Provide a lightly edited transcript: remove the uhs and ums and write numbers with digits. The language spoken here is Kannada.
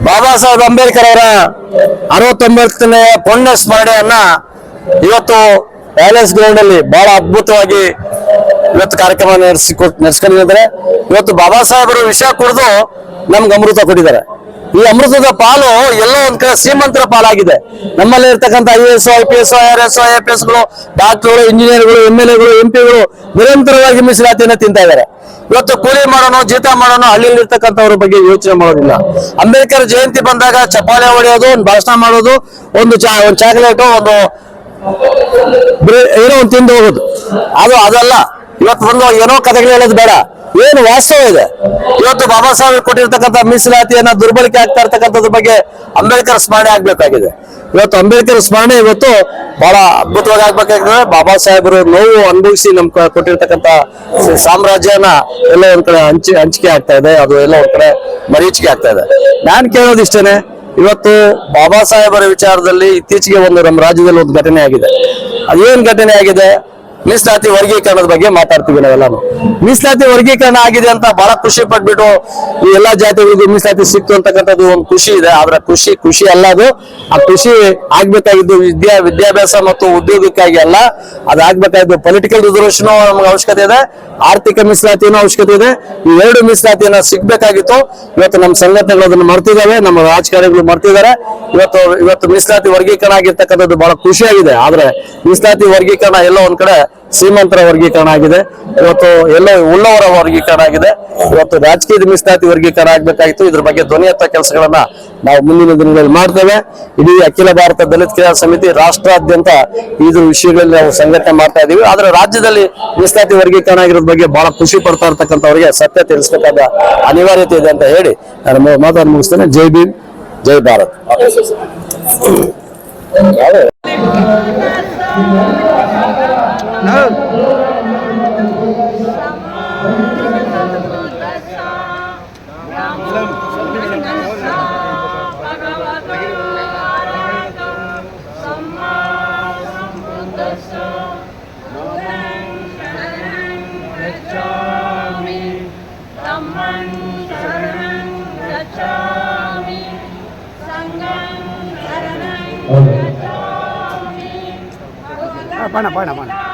ಬಾಬಾ ಸಾಹೇಬ್ ಅಂಬೇಡ್ಕರ್ ಅವರ 69ನೇ ಪುಣ್ಯ ಸ್ಮರಣೆಯನ್ನ ಇವತ್ತು ಪ್ಯಾಲೇಸ್ ಗ್ರೌಂಡ್ ಅಲ್ಲಿ ಬಹಳ ಅದ್ಭುತವಾಗಿ ಇವತ್ತು ಕಾರ್ಯಕ್ರಮ ನಡೆಸ್ಕೊಂಡಿದ್ದಾರೆ. ಇವತ್ತು ಬಾಬಾ ಸಾಹೇಬರು ವಿಷ ಕುಡಿದು ನಮ್ಗೆ ಅಮೃತ ಕೊಟ್ಟಿದ್ದಾರೆ. ಈ ಅಮೃತದ ಪಾಲು ಎಲ್ಲೋ ಒಂದ್ ಕಡೆ ಶ್ರೀಮಂತರ ಪಾಲಾಗಿದೆ. ನಮ್ಮಲ್ಲಿ ಇರ್ತಕ್ಕಂಥ IAS, IPS, IRS, IFS ಗಳು, ಡಾಕ್ಟರ್ಗಳು, ಇಂಜಿನಿಯರ್ಗಳು, MLA ಗಳು, MP ಗಳು ನಿರಂತರವಾಗಿ ಮೀಸಲಾತಿಯನ್ನು ತಿಂತಾ ಇದ್ದಾರೆ. ಇವತ್ತು ಕೂಲಿ ಮಾಡೋನು, ಜೀತ ಮಾಡೋನು, ಹಳ್ಳಿಯಲ್ಲಿ ಇರ್ತಕ್ಕಂಥವ್ರ ಬಗ್ಗೆ ಯೋಚನೆ ಮಾಡೋದಿಲ್ಲ. ಅಂಬೇಡ್ಕರ್ ಜಯಂತಿ ಬಂದಾಗ ಚಪ್ಪಾಳೆ ಹೊಡೆಯೋದು, ಒಂದು ಭಾಷಣ ಮಾಡೋದು, ಒಂದು ಚಾಕ್ಲೇಟು, ಒಂದು ಏನೋ ಒಂದು ತಿಂದು ಹೋಗೋದು, ಅದಲ್ಲ. ಇವತ್ತು ಬಂದು ಏನೋ ಕಥೆಗಳು ಹೇಳೋದು ಬೇಡ, ಏನು ವಾಸ್ತವ ಇದೆ. ಇವತ್ತು ಬಾಬಾ ಸಾಹೇಬ್ ಕೊಟ್ಟಿರ್ತಕ್ಕಂಥ ಮೀಸಲಾತಿಯನ್ನ ದುರ್ಬಳಕೆ ಆಗ್ತಾ ಇರ್ತಕ್ಕಂಥದ್ರ ಬಗ್ಗೆ ಅಂಬೇಡ್ಕರ್ ಸ್ಮರಣೆ ಆಗ್ಬೇಕಾಗಿದೆ. ಇವತ್ತು ಅಂಬೇಡ್ಕರ್ ಸ್ಮರಣೆ ಇವತ್ತು ಬಹಳ ಅದ್ಭುತವಾಗಿ ಆಗ್ಬೇಕಾಗಿದೆ. ಬಾಬಾ ಸಾಹೇಬರು ನೋವು ಅನುಭವಿಸಿ ನಮ್ಗೆ ಕೊಟ್ಟಿರ್ತಕ್ಕಂಥ ಸಾಮ್ರಾಜ್ಯನ ಎಲ್ಲ ಒಂದ್ ಕಡೆ ಹಂಚಿಕೆ ಆಗ್ತಾ ಇದೆ, ಅದು ಎಲ್ಲ ಒಂದ್ ಕಡೆ ಮರೀಚಿಕೆ ಆಗ್ತಾ ಇದೆ. ನಾನ್ ಕೇಳೋದಿಷ್ಟೇನೆ, ಇವತ್ತು ಬಾಬಾ ಸಾಹೇಬರ ವಿಚಾರದಲ್ಲಿ ಇತ್ತೀಚೆಗೆ ನಮ್ಮ ರಾಜ್ಯದಲ್ಲಿ ಒಂದು ಘಟನೆ ಆಗಿದೆ. ಅದೇನ್ ಘಟನೆ ಆಗಿದೆ? ಮೀಸಲಾತಿ ವರ್ಗೀಕರಣದ ಬಗ್ಗೆ ಮಾತಾಡ್ತೀವಿ ನಾವೆಲ್ಲಾನು. ಮೀಸಲಾತಿ ವರ್ಗೀಕರಣ ಆಗಿದೆ ಅಂತ ಬಹಳ ಖುಷಿ ಪಟ್ಬಿಟ್ಟು ಈ ಎಲ್ಲಾ ಜಾತಿಗಳಿಗೂ ಮೀಸಲಾತಿ ಸಿಕ್ತು ಅಂತಕ್ಕಂಥದ್ದು ಒಂದು ಖುಷಿ ಇದೆ. ಆದ್ರೆ ಖುಷಿ ಅಲ್ಲ ಅದು. ಆ ಖುಷಿ ಆಗ್ಬೇಕಾಗಿದ್ದು ವಿದ್ಯಾಭ್ಯಾಸ ಮತ್ತು ಉದ್ಯೋಗಕ್ಕಾಗಿ ಅಲ್ಲ, ಅದಾಗ್ಬೇಕಾಗಿದ್ದು ಪೊಲಿಟಿಕಲ್ ರಿಸರ್ವೇಶನ್ ನಮ್ಗೆ ಅವಶ್ಯಕತೆ ಇದೆ, ಆರ್ಥಿಕ ಮೀಸಲಾತಿಯನ್ನು ಅವಶ್ಯಕತೆ ಇದೆ. ಈ ಎರಡು ಮೀಸಲಾತಿಯನ್ನ ಸಿಗ್ಬೇಕಾಗಿತ್ತು. ಇವತ್ತು ನಮ್ಮ ಸಂಘಟನೆಗಳು ಅದನ್ನು ಮರ್ತಿದ್ದಾವೆ, ನಮ್ಮ ರಾಜಕಾರಣಿಗಳು ಮರ್ತಿದ್ದಾರೆ. ಇವತ್ತು ಮೀಸಲಾತಿ ವರ್ಗೀಕರಣ ಆಗಿರ್ತಕ್ಕಂಥದ್ದು ಬಹಳ ಖುಷಿಯಾಗಿದೆ. ಆದ್ರೆ ಮೀಸಲಾತಿ ವರ್ಗೀಕರಣ ಎಲ್ಲೋ ಒಂದ್ ಕಡೆ ಶ್ರೀಮಂತರ ವರ್ಗೀಕರಣ ಆಗಿದೆ, ಇವತ್ತು ಎಲ್ಲ ಉಳ್ಳವರ ವರ್ಗೀಕರಣ ಆಗಿದೆ. ಇವತ್ತು ರಾಜಕೀಯದ ಮೀಸಲಾತಿ ವರ್ಗೀಕರಣ ಆಗ್ಬೇಕಾಗಿತ್ತು. ಇದ್ರ ಬಗ್ಗೆ ಧ್ವನಿ ಎತ್ತ ಕೆಲಸಗಳನ್ನ ನಾವು ಮುಂದಿನ ದಿನಗಳಲ್ಲಿ ಮಾಡ್ತೇವೆ. ಇಡೀ ಅಖಿಲ ಭಾರತ ದಲಿತ ಕ್ರಿಯಾ ಸಮಿತಿ ರಾಷ್ಟ್ರಾದ್ಯಂತ ಇದ್ರ ವಿಷಯಗಳಲ್ಲಿ ನಾವು ಸಂಘಟನೆ ಮಾಡ್ತಾ ಇದೀವಿ. ಆದ್ರೆ ರಾಜ್ಯದಲ್ಲಿ ಮೀಸಲಾತಿ ವರ್ಗೀಕರಣ ಆಗಿರೋದ್ರ ಬಗ್ಗೆ ಬಹಳ ಖುಷಿ ಪಡ್ತಾ ಇರ್ತಕ್ಕಂಥವ್ರಿಗೆ ಸತ್ಯ ತಿಳಿಸಬೇಕಾದ ಅನಿವಾರ್ಯತೆ ಇದೆ ಅಂತ ಹೇಳಿ ನಾನು ಮಾತಾಡಿ ಮುಗಿಸ್ತೇನೆ. ಜೈ ಭೀಮ್, ಜೈ ಭಾರತ್. Pana.